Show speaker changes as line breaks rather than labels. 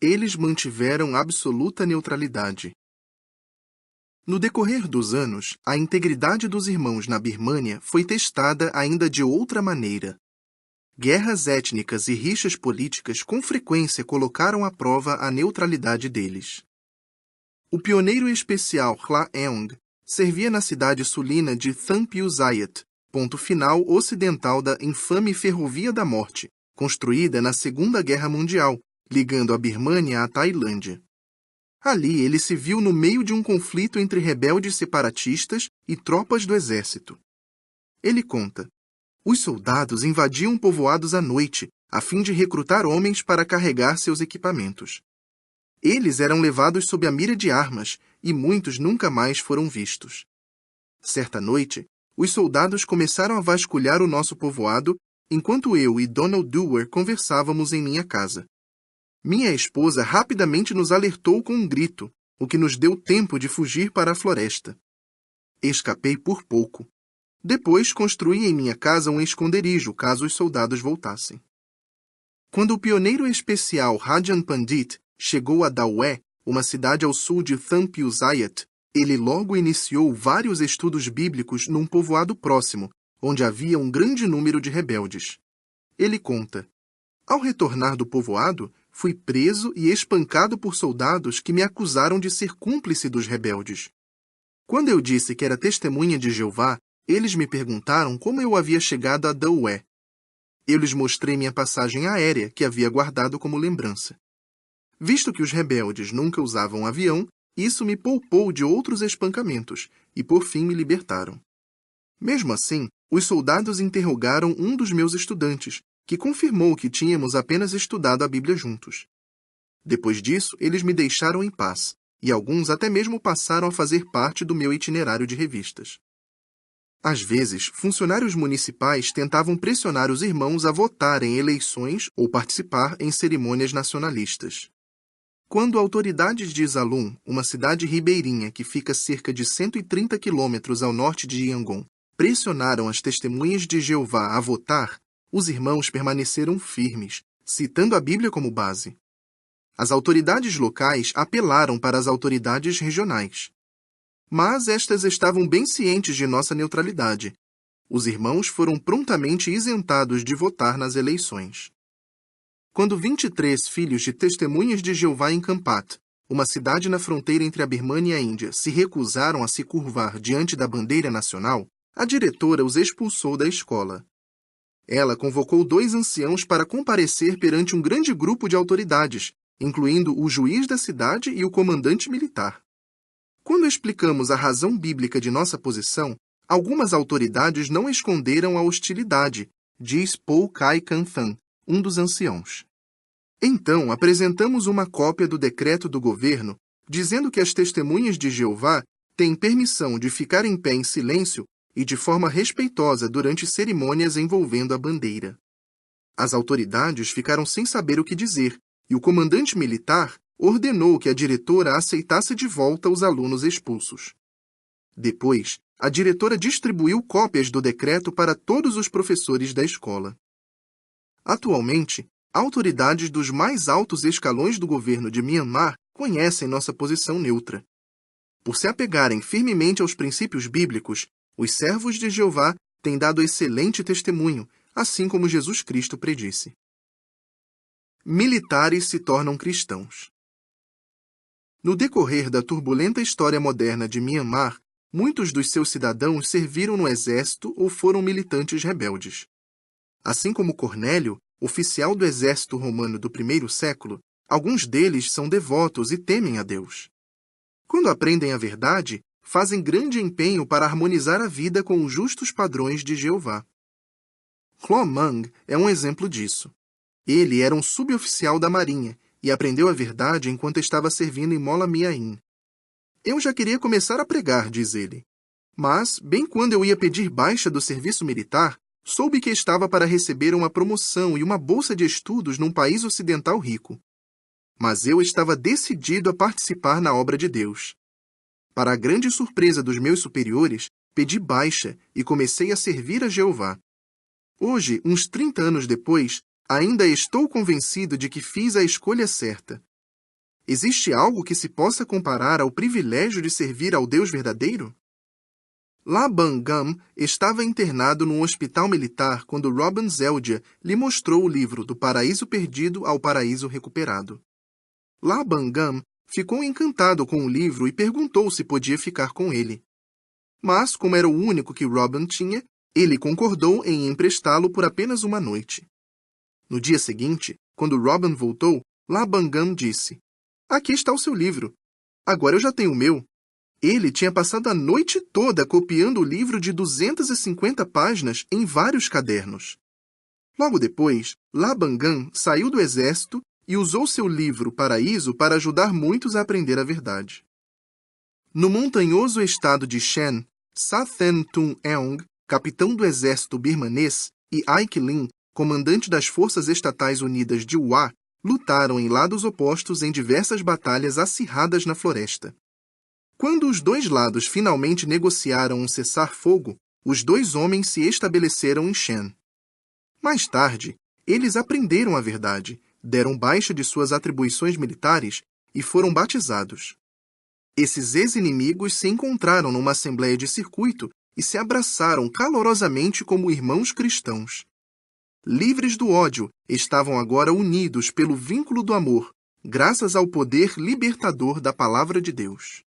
Eles mantiveram absoluta neutralidade. No decorrer dos anos, a integridade dos irmãos na Birmânia foi testada ainda de outra maneira. Guerras étnicas e rixas políticas com frequência colocaram à prova a neutralidade deles. O pioneiro especial Hla Eong servia na cidade sulina de Thampiu Zayat, ponto final ocidental da infame Ferrovia da Morte, construída na Segunda Guerra Mundial, ligando a Birmânia à Tailândia. Ali ele se viu no meio de um conflito entre rebeldes separatistas e tropas do exército. Ele conta: os soldados invadiam povoados à noite, a fim de recrutar homens para carregar seus equipamentos. Eles eram levados sob a mira de armas, e muitos nunca mais foram vistos. Certa noite, os soldados começaram a vasculhar o nosso povoado, enquanto eu e Donald Dewar conversávamos em minha casa. Minha esposa rapidamente nos alertou com um grito, o que nos deu tempo de fugir para a floresta. Escapei por pouco. Depois construí em minha casa um esconderijo, caso os soldados voltassem. Quando o pioneiro especial Rajan Pandit chegou a Dawe, uma cidade ao sul de Thampiu Zayat, ele logo iniciou vários estudos bíblicos num povoado próximo, onde havia um grande número de rebeldes. Ele conta: ao retornar do povoado, fui preso e espancado por soldados que me acusaram de ser cúmplice dos rebeldes. Quando eu disse que era testemunha de Jeová, eles me perguntaram como eu havia chegado a Dawe. Eu lhes mostrei minha passagem aérea, que havia guardado como lembrança. Visto que os rebeldes nunca usavam avião, isso me poupou de outros espancamentos, e por fim me libertaram. Mesmo assim, os soldados interrogaram um dos meus estudantes, que confirmou que tínhamos apenas estudado a Bíblia juntos. Depois disso, eles me deixaram em paz, e alguns até mesmo passaram a fazer parte do meu itinerário de revistas. Às vezes, funcionários municipais tentavam pressionar os irmãos a votar em eleições ou participar em cerimônias nacionalistas. Quando autoridades de Zalum, uma cidade ribeirinha que fica cerca de 130 quilômetros ao norte de Yangon, pressionaram as testemunhas de Jeová a votar, os irmãos permaneceram firmes, citando a Bíblia como base. As autoridades locais apelaram para as autoridades regionais. Mas estas estavam bem cientes de nossa neutralidade. Os irmãos foram prontamente isentados de votar nas eleições. Quando 23 filhos de testemunhas de Jeová em Campat, uma cidade na fronteira entre a Birmânia e a Índia, se recusaram a se curvar diante da bandeira nacional, a diretora os expulsou da escola. Ela convocou 2 anciãos para comparecer perante um grande grupo de autoridades, incluindo o juiz da cidade e o comandante militar. Quando explicamos a razão bíblica de nossa posição, algumas autoridades não esconderam a hostilidade, diz Paul Kai Kanthan, um dos anciãos. Então, apresentamos uma cópia do decreto do governo, dizendo que as testemunhas de Jeová têm permissão de ficar em pé em silêncio e de forma respeitosa durante cerimônias envolvendo a bandeira. As autoridades ficaram sem saber o que dizer, e o comandante militar ordenou que a diretora aceitasse de volta os alunos expulsos. Depois, a diretora distribuiu cópias do decreto para todos os professores da escola. Atualmente, autoridades dos mais altos escalões do governo de Myanmar conhecem nossa posição neutra. Por se apegarem firmemente aos princípios bíblicos, os servos de Jeová têm dado excelente testemunho, assim como Jesus Cristo predisse. Militares se tornam cristãos. No decorrer da turbulenta história moderna de Myanmar, muitos dos seus cidadãos serviram no exército ou foram militantes rebeldes. Assim como Cornélio, oficial do exército romano do primeiro século, alguns deles são devotos e temem a Deus. Quando aprendem a verdade, fazem grande empenho para harmonizar a vida com os justos padrões de Jeová. Klo Mang é um exemplo disso. Ele era um suboficial da Marinha e aprendeu a verdade enquanto estava servindo em Mola Miain. Eu já queria começar a pregar, diz ele. Mas, bem quando eu ia pedir baixa do serviço militar, soube que estava para receber uma promoção e uma bolsa de estudos num país ocidental rico. Mas eu estava decidido a participar na obra de Deus. Para a grande surpresa dos meus superiores, pedi baixa e comecei a servir a Jeová. Hoje, uns 30 anos depois, ainda estou convencido de que fiz a escolha certa. Existe algo que se possa comparar ao privilégio de servir ao Deus verdadeiro? Laban Gam estava internado num hospital militar quando Robin Zeldia lhe mostrou o livro Do Paraíso Perdido ao Paraíso Recuperado. Laban Gam ficou encantado com o livro e perguntou se podia ficar com ele. Mas, como era o único que Robin tinha, ele concordou em emprestá-lo por apenas uma noite. No dia seguinte, quando Robin voltou, Laban Gam disse: "Aqui está o seu livro. Agora eu já tenho o meu." Ele tinha passado a noite toda copiando o livro de 250 páginas em vários cadernos. Logo depois, Laban Gam saiu do exército e usou seu livro Paraíso para ajudar muitos a aprender a verdade. No montanhoso estado de Shan, Sathen Tung-eong, capitão do exército birmanês, e Aik Lin, comandante das Forças Estatais Unidas de Wa, lutaram em lados opostos em diversas batalhas acirradas na floresta. Quando os dois lados finalmente negociaram um cessar-fogo, os dois homens se estabeleceram em Shan. Mais tarde, eles aprenderam a verdade, deram baixa de suas atribuições militares e foram batizados. Esses ex-inimigos se encontraram numa assembleia de circuito e se abraçaram calorosamente como irmãos cristãos. Livres do ódio, estavam agora unidos pelo vínculo do amor, graças ao poder libertador da Palavra de Deus.